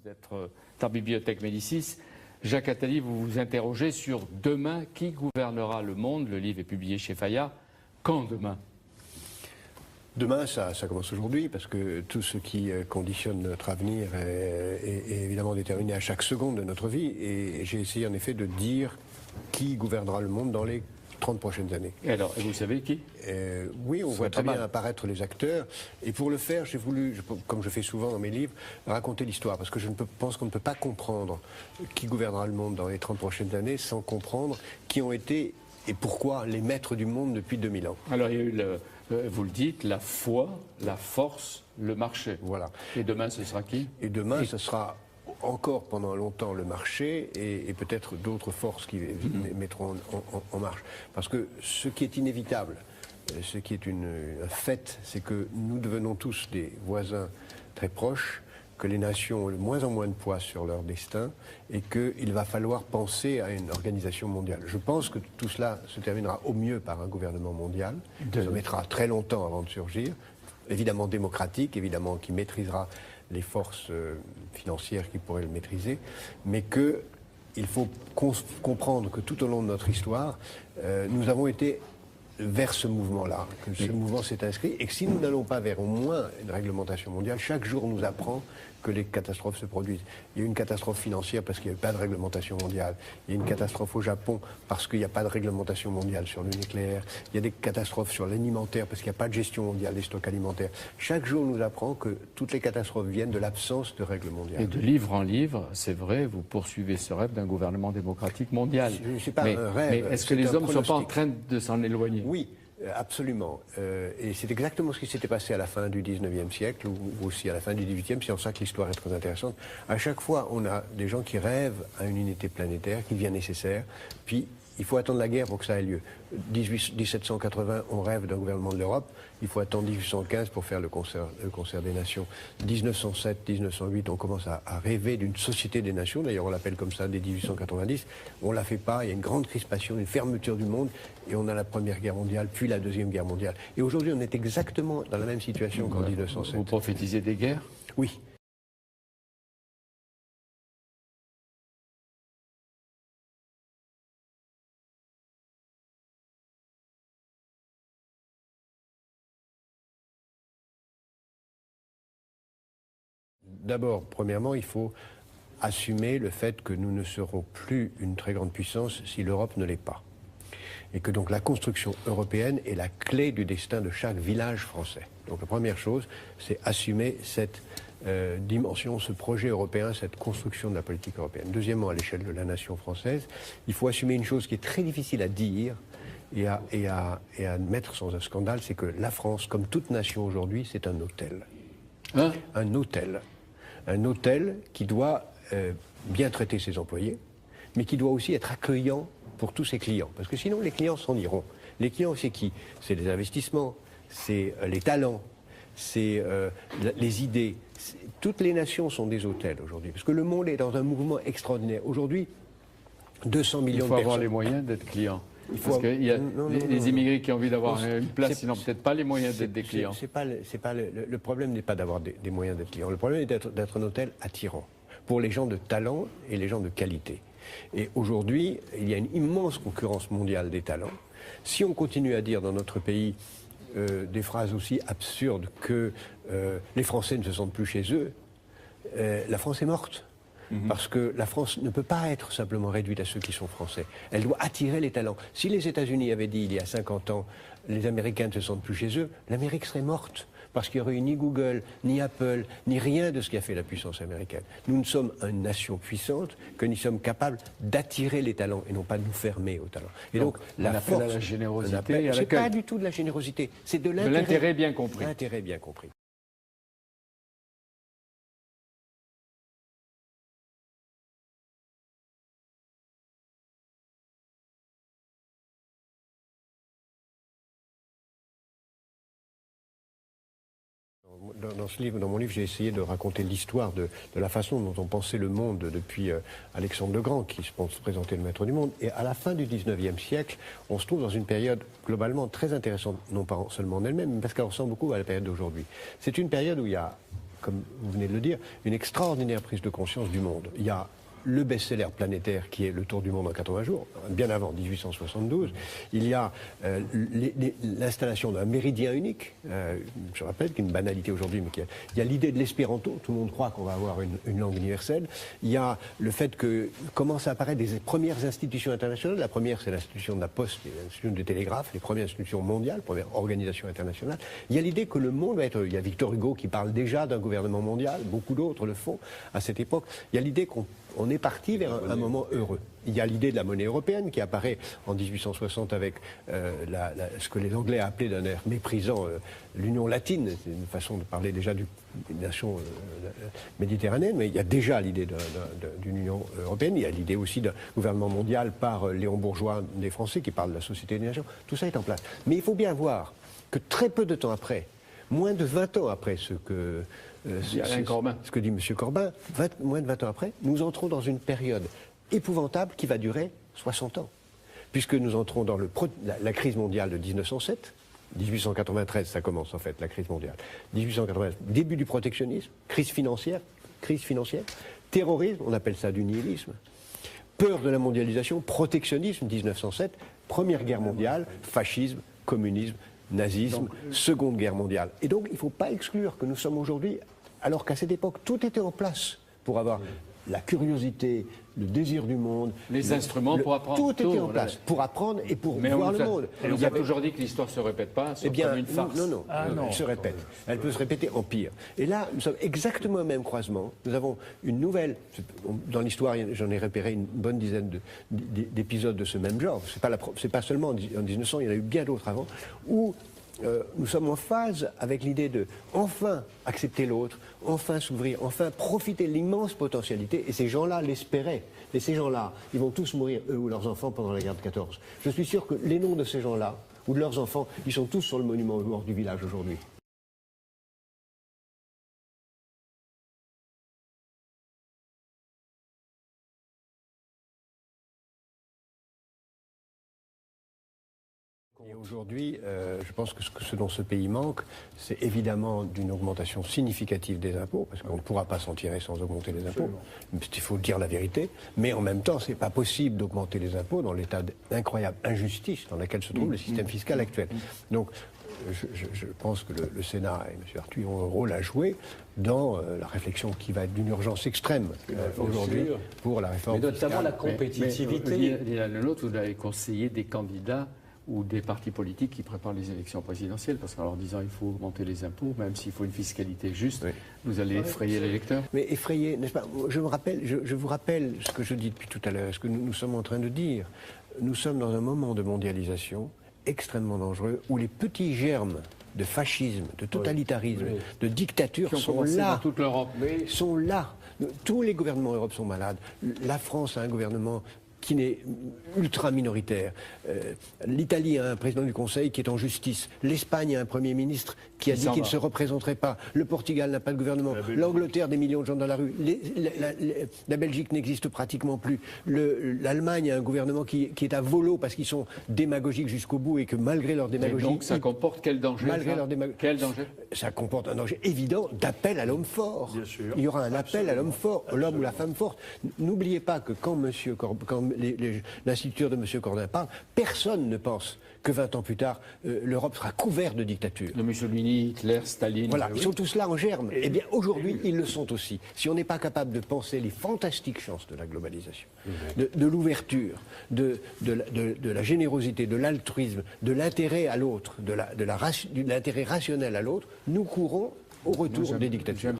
D'être à Bibliothèque Médicis. Jacques Attali, vous vous interrogez sur demain, qui gouvernera le monde? Le livre est publié chez Fayard. Quand demain? Demain, ça commence aujourd'hui, parce que tout ce qui conditionne notre avenir est évidemment déterminé à chaque seconde de notre vie. Et j'ai essayé en effet de dire qui gouvernera le monde dans les 30 prochaines années. Et alors, vous savez qui? Oui, on voit très bien apparaître les acteurs. Et pour le faire, j'ai voulu, comme je fais souvent dans mes livres, raconter l'histoire. Parce que je pense qu'on ne peut pas comprendre qui gouvernera le monde dans les 30 prochaines années sans comprendre qui ont été et pourquoi les maîtres du monde depuis 2000 ans. Alors, il y a eu, vous le dites, la foi, la force, le marché. Voilà. Et demain, ce sera qui? Et demain, ce sera encore pendant longtemps le marché et peut-être d'autres forces qui mettront en marche. Parce que ce qui est inévitable, ce qui est un fait, c'est que nous devenons tous des voisins très proches, que les nations ont de moins en moins de poids sur leur destin et qu'il va falloir penser à une organisation mondiale. Je pense que tout cela se terminera au mieux par un gouvernement mondial. Ça mettra très longtemps avant de surgir, évidemment démocratique, évidemment qui maîtrisera les forces financières qui pourraient le maîtriser, mais qu'il faut comprendre que tout au long de notre histoire, nous avons été vers ce mouvement-là, que ce mouvement s'est inscrit, et que si nous n'allons pas vers au moins une réglementation mondiale, chaque jour nous apprend que les catastrophes se produisent. Il y a eu une catastrophe financière parce qu'il n'y avait pas de réglementation mondiale. Il y a une catastrophe au Japon parce qu'il n'y a pas de réglementation mondiale sur le nucléaire. Il y a des catastrophes sur l'alimentaire parce qu'il n'y a pas de gestion mondiale des stocks alimentaires. Chaque jour nous apprend que toutes les catastrophes viennent de l'absence de règles mondiales. Et de livre en livre, c'est vrai, vous poursuivez ce rêve d'un gouvernement démocratique mondial. C'est pas un rêve. Mais est-ce que les hommes ne sont pas en train de s'en éloigner? Oui. Absolument. Et c'est exactement ce qui s'était passé à la fin du 19e siècle ou aussi à la fin du 18e. C'est en ça que l'histoire est très intéressante. À chaque fois, on a des gens qui rêvent à une unité planétaire qui devient nécessaire. Puis, il faut attendre la guerre pour que ça ait lieu. 1780, on rêve d'un gouvernement de l'Europe. Il faut attendre 1815 pour faire le concert des nations. 1907, 1908, on commence à rêver d'une société des nations. D'ailleurs, on l'appelle comme ça dès 1890. On ne la fait pas. Il y a une grande crispation, une fermeture du monde. Et on a la Première Guerre mondiale, puis la Deuxième Guerre mondiale. Et aujourd'hui, on est exactement dans la même situation qu'en 1907. Vous prophétisez des guerres? Oui. D'abord, premièrement, il faut assumer le fait que nous ne serons plus une très grande puissance si l'Europe ne l'est pas. Et que donc la construction européenne est la clé du destin de chaque village français. Donc la première chose, c'est assumer cette dimension, ce projet européen, cette construction de la politique européenne. Deuxièmement, à l'échelle de la nation française, il faut assumer une chose qui est très difficile à dire et à admettre sans un scandale, c'est que la France, comme toute nation aujourd'hui, c'est un hôtel. Hein? Un hôtel. Un hôtel qui doit bien traiter ses employés, mais qui doit aussi être accueillant pour tous ses clients. Parce que sinon, les clients s'en iront. Les clients, c'est qui? C'est les investissements, c'est les talents, c'est les idées. Toutes les nations sont des hôtels aujourd'hui. Parce que le monde est dans un mouvement extraordinaire. Aujourd'hui, 200 millions de personnes... Il faut avoir les moyens d'être client. Parce qu'il y a les immigrés qui ont envie d'avoir une place, ils n'ont peut-être pas les moyens d'être des clients. Le problème n'est pas d'avoir des moyens d'être client. Le problème est d'être un hôtel attirant pour les gens de talent et les gens de qualité. Et aujourd'hui, il y a une immense concurrence mondiale des talents. Si on continue à dire dans notre pays des phrases aussi absurdes que les Français ne se sentent plus chez eux, la France est morte. Parce que la France ne peut pas être simplement réduite à ceux qui sont français. Elle doit attirer les talents. Si les États-Unis avaient dit il y a 50 ans, les Américains ne se sentent plus chez eux, l'Amérique serait morte. Parce qu'il n'y aurait eu ni Google, ni Apple, ni rien de ce qui a fait la puissance américaine. Nous ne sommes une nation puissante que nous sommes capables d'attirer les talents et non pas de nous fermer aux talents. Et donc la force, à la générosité, c'est pas du tout de la générosité, c'est de l'intérêt bien compris. L'intérêt bien compris. Dans mon livre, j'ai essayé de raconter l'histoire de la façon dont on pensait le monde depuis Alexandre le Grand, qui se présentait le maître du monde. Et à la fin du 19e siècle, on se trouve dans une période globalement très intéressante, non pas seulement en elle-même, mais parce qu'elle ressemble beaucoup à la période d'aujourd'hui. C'est une période où il y a comme vous venez de le dire, une extraordinaire prise de conscience du monde. Il y a le best-seller planétaire qui est Le Tour du monde en 80 jours, bien avant 1872. Il y a l'installation d'un méridien unique, je rappelle qu'il y a une banalité aujourd'hui, mais il y a l'idée de l'espéranto, tout le monde croit qu'on va avoir une langue universelle. Il y a le fait que commencent à apparaître des premières institutions internationales. La première, c'est l'institution de la poste, l'institution du télégraphe, les premières institutions mondiales, première organisation internationale. Il y a l'idée que le monde va être... Il y a Victor Hugo qui parle déjà d'un gouvernement mondial, beaucoup d'autres le font à cette époque. Il y a l'idée qu'on est parti vers un moment heureux. Il y a l'idée de la monnaie européenne qui apparaît en 1860 avec ce que les Anglais appelaient d'un air méprisant l'Union latine. C'est une façon de parler déjà d'une nation méditerranéenne, mais il y a déjà l'idée d'une Union européenne. Il y a l'idée aussi d'un gouvernement mondial par Léon Bourgeois des Français qui parle de la Société des Nations. Tout ça est en place. Mais il faut bien voir que très peu de temps après, moins de 20 ans après ce que dit M. Corbin, moins de 20 ans après, nous entrons dans une période épouvantable qui va durer 60 ans. Puisque nous entrons dans la crise mondiale de 1907, 1893 ça commence en fait, la crise mondiale, 1893, début du protectionnisme, crise financière, terrorisme, on appelle ça du nihilisme, peur de la mondialisation, protectionnisme, 1907, Première Guerre mondiale, fascisme, communisme, nazisme, Seconde Guerre mondiale. Et donc, il ne faut pas exclure que nous sommes aujourd'hui, alors qu'à cette époque, tout était en place pour avoir la curiosité, le désir du monde. Les instruments pour apprendre. Tout était en place pour apprendre et pour voir le monde. On nous a toujours dit que l'histoire ne se répète pas, c'est comme une farce. Non, elle se répète. Elle peut se répéter en pire. Et là, nous sommes exactement au même croisement. Nous avons une nouvelle... Dans l'histoire, j'en ai repéré une bonne dizaine d'épisodes de ce même genre. C'est pas seulement en 1900, il y en a eu bien d'autres avant, où nous sommes en phase avec l'idée de enfin accepter l'autre, enfin s'ouvrir, enfin profiter de l'immense potentialité. Et ces gens-là l'espéraient. Et ces gens-là, ils vont tous mourir, eux ou leurs enfants, pendant la guerre de 14. Je suis sûr que les noms de ces gens-là, ou de leurs enfants, ils sont tous sur le monument aux morts du village aujourd'hui. Et aujourd'hui, je pense que ce dont ce pays manque, c'est évidemment d'une augmentation significative des impôts, parce qu'on ne pourra pas s'en tirer sans augmenter les impôts. Il faut dire la vérité. Mais en même temps, ce n'est pas possible d'augmenter les impôts dans l'état d'incroyable injustice dans lequel se trouve le système fiscal actuel. Donc, je pense que le Sénat et M. Arthuis ont un rôle à jouer dans la réflexion qui va être d'une urgence extrême aujourd'hui pour la réforme fiscale. Mais notamment la compétitivité. Liliane Lenotre, vous avez conseillé des candidats ou des partis politiques qui préparent les élections présidentielles, parce qu'en leur disant il faut augmenter les impôts, même s'il faut une fiscalité juste, vous allez effrayer l'électeur. Mais effrayer, n'est-ce pas? Je vous rappelle ce que je dis depuis tout à l'heure, ce que nous sommes en train de dire. Nous sommes dans un moment de mondialisation extrêmement dangereux, où les petits germes de fascisme, de totalitarisme, de dictature sont là. Dans toute l'Europe. Sont là. Tous les gouvernements en Europe sont malades. La France a un gouvernement qui n'est ultra minoritaire. L'Italie a un président du Conseil qui est en justice. L'Espagne a un Premier ministre qui a dit qu'il ne se représenterait pas. Le Portugal n'a pas de gouvernement. L'Angleterre, des millions de gens dans la rue. La Belgique n'existe pratiquement plus. L'Allemagne a un gouvernement qui est à volo parce qu'ils sont démagogiques jusqu'au bout et que malgré leur démagogie... Et donc ça comporte quel danger? Quel danger? Ça comporte un danger évident d'appel à l'homme fort. Bien sûr. Il y aura un appel à l'homme fort, l'homme ou la femme forte. N'oubliez pas que quand l'instituteur de M. Corbin parle, personne ne pense que 20 ans plus tard, l'Europe sera couverte de dictature. De Mussolini, Hitler, Staline... Voilà, ils sont tous là en germe. Eh bien, aujourd'hui, ils le sont aussi. Si on n'est pas capable de penser les fantastiques chances de la globalisation, de l'ouverture, de la générosité, de l'altruisme, de l'intérêt à l'autre, de l'intérêt rationnel à l'autre, nous courons au retour des dictatures.